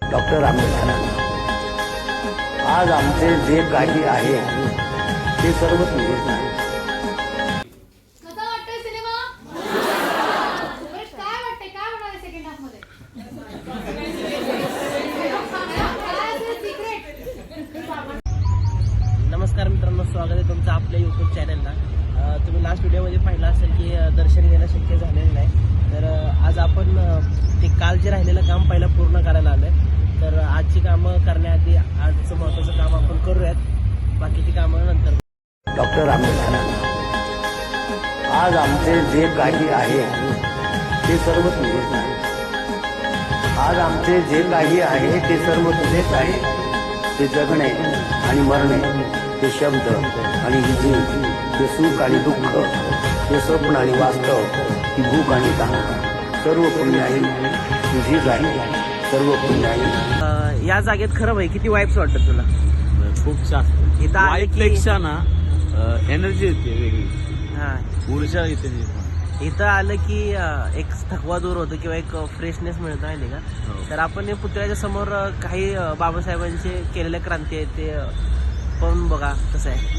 Doctor Ambedkar आज आमचे जे काही आहे ते सर्व तुम्हीच नाही. कसा वाटतोय सिनेमा? बरं, काय वाटतंय? काय होणार आहे सेकंड हाफ मध्ये? काय असेल सिक्रेट? नमस्कार मित्रांनो, स्वागत आहे तुमचं आपल्या यूट्यूब चॅनलला. तुम्ही लास्ट व्हिडिओमध्ये पाहिलं असेल की दर्शन घेणं शक्य झालेलं नाही. तर आज आपण ते काल जे राहिलेलं काम पहिला पूर्ण करायला आलं आहे. तर आजची कामं करण्याआधी आजचं महत्त्वाचं काम आपण करूयात, बाकीची कामं नंतर. डॉक्टर आंबेडकर आज आमचे जे काही आहे ते सर्व तुम्हीच नाही. आज आमचे जे काही आहे ते सर्व तुझेच आहे. ते जगणे आणि मरणे, ते शब्द आणि विजय, ते सुख आणि दुःख, ते स्वप्न आणि वास्तव, ती भूक आणि तहान, सर्व पुण्याई तुझीच आहे. सर्व पुण्याई या जागेत खरं भाई किती वाईब्स वाटतात तुला? खूप जास्त इथं आले की पेक्षा ना एनर्जी येते वेगळी, हां, ऊर्जा येते निर्माण. इथं आलं की एक थकवा दूर होतो किंवा एक फ्रेशनेस मिळतो आहे का. तर आपण हे पुतळ्याच्या समोर काही बाबासाहेबांचे केलेल्या क्रांती आहेत ते पाहून बघा कसं आहे.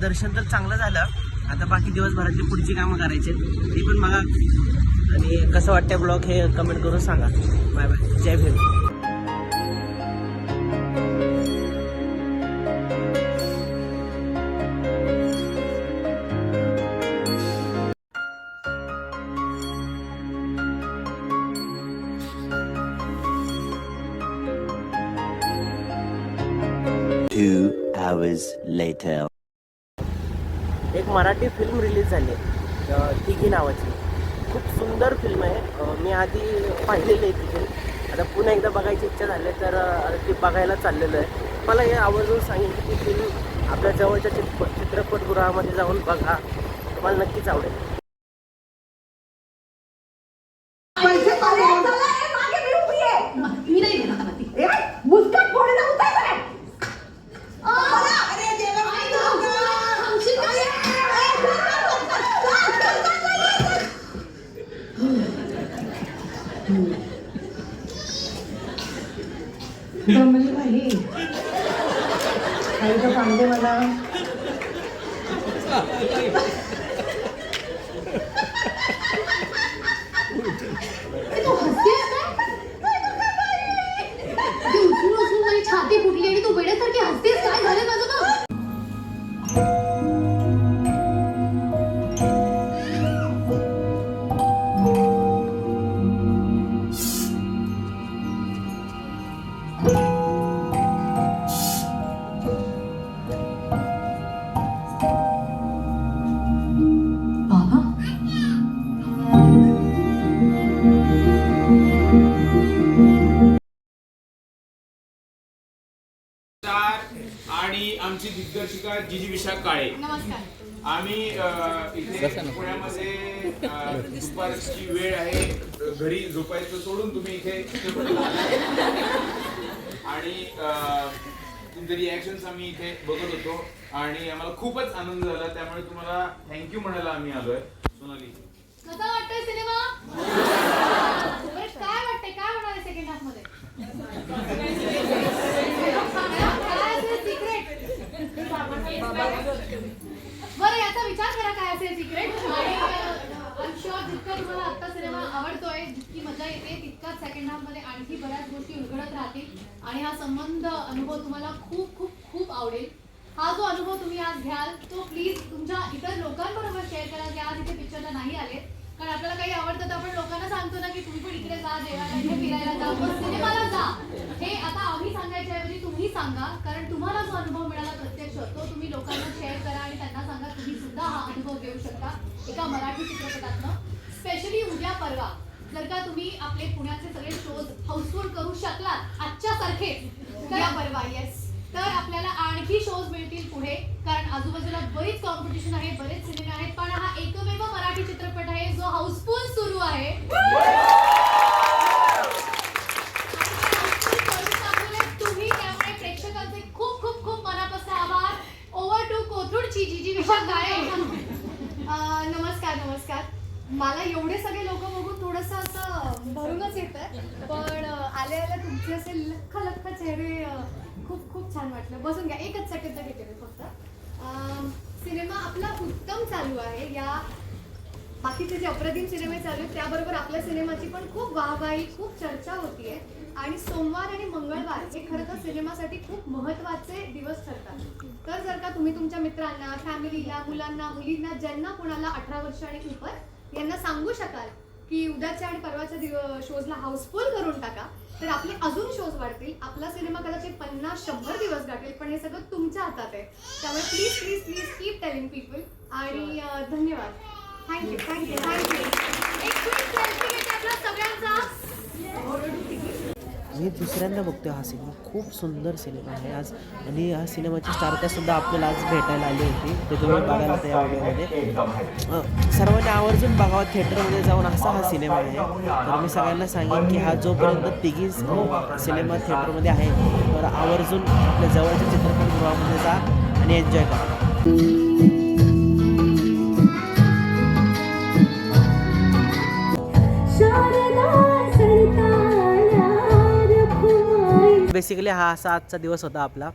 दर्शन तर चांगलं झालं. आता बाकी दिवसभरातली पुढची कामं करायची ती पण बघा. आणि कसं वाटतं ब्लॉग हे कमेंट करून सांगा. बाय बाय, जय भीम. Two hours later. एक मराठी फिल्म रिलीज झाली आहे, तिघी नावाची. खूप सुंदर फिल्म आहे. मी आधी पाहिलेली आहे ती फिल्म. आता पुन्हा एकदा बघायची इच्छा झाली तर ती बघायला चाललेलं आहे. मला हे आवर्जून सांगेन की ती फिल्म आपल्या जवळच्या चित्रपटगृहामध्ये जाऊन बघा, तुम्हाला नक्कीच आवडेल. मी नाही देणार आता ती. थांबशील का? म्हणजे नाही काही तर सांगते मला. तू हसतेस का? ती उचलून उचलून माझी छाती फुटली आणि तू वेड्यासारखी हसतेस. काय झालं माझं का? बाबा आणि आमची दिग्दर्शिका जिजी विशाख काळे. नमस्कार. आम्ही इथे पुण्यामध्ये दुपारची वेळ आहे, घरी झोपायचं सोडून तुम्ही इथे आणि तुमचे रिॲक्शन्स आम्ही इथे बघत होतो आणि आम्हाला खूपच आनंद झाला. त्यामुळे तुम्हाला थँक्यू म्हणायला आम्ही आलोय. सोनाली, कसा वाटतोय सिनेमा? बरं, काय वाटतंय? काय होणार आहे सेकंड हाफ मध्ये? काय असेल सिक्रेट? बरं, याचा विचार करा काय असेल सिक्रेट. आणि आय एम शुअर जितका तुम्हाला आत्ता सिनेमा आवडतोय, जितकी मजा येते, तितकाच सेकंड हाफ मध्ये आणखी बऱ्याच गोष्टी उलगडत राहतील आणि हा संबंध अनुभव तुम्हाला खूप खूप खूप आवडेल. हा जो अनुभव तुम्ही आज घ्याल तो प्लीज तुमच्या इतर लोकांबरोबर शेअर करा जे आज इथे पिक्चरला नाही आले. कारण आपल्याला काही आवडतं तर आपण लोकांना सांगतो ना की तुम्ही पण इकडे जा, जेवायला इथे फिरायला जा, मग सिनेमाला जा. हे आता आम्ही सांगायच्या ऐवजी तुम्ही सांगा, कारण तुम्हाला जो अनुभव मिळाला प्रत्यक्ष तो तुम्ही लोकांना शेअर करा आणि त्यांना सांगा तुम्ही सुद्धा हा अनुभव घेऊ शकता एका मराठी चित्रपटातनं. स्पेशली उद्या परवा जर का तुम्ही आपले पुण्याचे सगळे शोज हाऊसफुल करू शकलात आजच्या सारखे उद्या परवा, येस, तर आपल्याला आणखी शोज मिळतील पुढे, कारण आजूबाजूला बरीच कॉम्पिटिशन आहे, बरेच सिनेमे आहेत, पण हा एकमेव मराठी चित्रपट आहे जो हाऊसफुल सुरू आहे. तुम्ही त्यामुळे प्रेक्षकांचे खूप खूप खूप मनापासून आभार. ओव्हर टू कोथरूडची जीजी विशाल काळे. नमस्कार. मला एवढे सगळे लोक बघून थोडंसं असं भरूनच येतं, पण आले तुमचे असे लख चेहरे खूप छान वाटलं. बसून घ्या, एकच सेकंद घेते मी फक्त. सिनेमा आपला उत्तम चालू आहे. या बाकीचे जे अप्रतिम सिनेमे चालू आहेत त्याबरोबर आपल्या सिनेमाची पण खूप वाहवाही, खूप चर्चा होतीये. आणि सोमवार आणि मंगळवार हे खरं तर सिनेमासाठी खूप महत्त्वाचे दिवस ठरतात. तर जर का तुम्ही तुमच्या मित्रांना, फॅमिलीला, मुलांना, मुलींना, ज्यांना कुणाला 18 वर्ष आणि उपर यांना सांगू शकाल की उद्याच्या आणि परवाच्या शोजला हाऊसफुल करून टाका, तर आपले अजून शोज वाढतील. आपला सिनेमा कदाचित 50-100 दिवस गाठेल, पण हे सगळं तुमच्या हातात आहे. त्यामुळे प्लीज कीप टेलिंग पीपल. आणि धन्यवाद. थँक्यू. एक क्विक सेल्फी घेते आपला सगळ्यांचा. मी दुसऱ्यांदा बघतोय हा सिनेमा. खूप सुंदर सिनेमा आहे आज, आणि हा सिनेमाची स्टारकास्टसुद्धा आपल्याला आज भेटायला आली होती. ते तुम्ही बघायला त्या व्हिडिओमध्ये. सर्वांनी आवर्जून बघावा थिएटरमध्ये जाऊन, असा हा सिनेमा आहे. तर मी सगळ्यांना सांगेन की हा जोपर्यंत तिघी सिनेमा थिएटरमध्ये आहे तर आवर्जून आपल्या जवळच्या चित्रपटगृहामध्ये जा आणि एन्जॉय करा. बेसिकली हा असा आजचा दिवस होता आपला.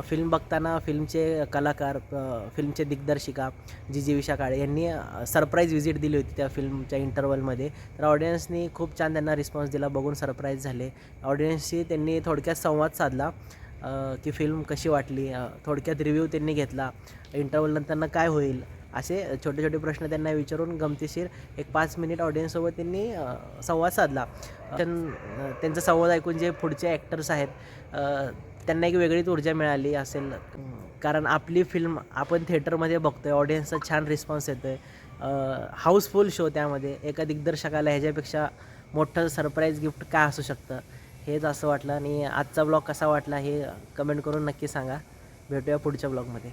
फिल्म बघताना फिल्मचे कलाकार, फिल्मचे दिग्दर्शिका जीजी विशा काळे यांनी सरप्राईज व्हिजिट दिली होती त्या फिल्मच्या इंटरवलमध्ये. तर ऑडियन्सनी खूप छान त्यांना रिस्पॉन्स दिला, बघून सरप्राईज झाले. ऑडियन्सशी त्यांनी थोडक्यात संवाद साधला की फिल्म कशी वाटली, थोडक्यात रिव्ह्यू त्यांनी घेतला. इंटरवलनंतर काय होईल असे छोटे छोटे प्रश्न त्यांना विचारून गमतीशीर एक 5 मिनिट ऑडियन्ससोबत त्यांनी संवाद साधला. त्यांचा संवाद ऐकून जे पुढचे ॲक्टर्स आहेत त्यांना एक वेगळीच ऊर्जा मिळाली असेल, कारण आपली फिल्म आपण थिएटरमध्ये बघतो आहे, ऑडियन्सचा छान रिस्पॉन्स येतो आहे, हाऊसफुल शो. त्यामध्ये एका दिग्दर्शकाला ह्याच्यापेक्षा मोठं सरप्राईज गिफ्ट काय असू शकतं, हेच असं वाटलं. आणि आजचा ब्लॉग कसा वाटला हे कमेंट करून नक्की सांगा. भेटूया पुढच्या ब्लॉगमध्ये.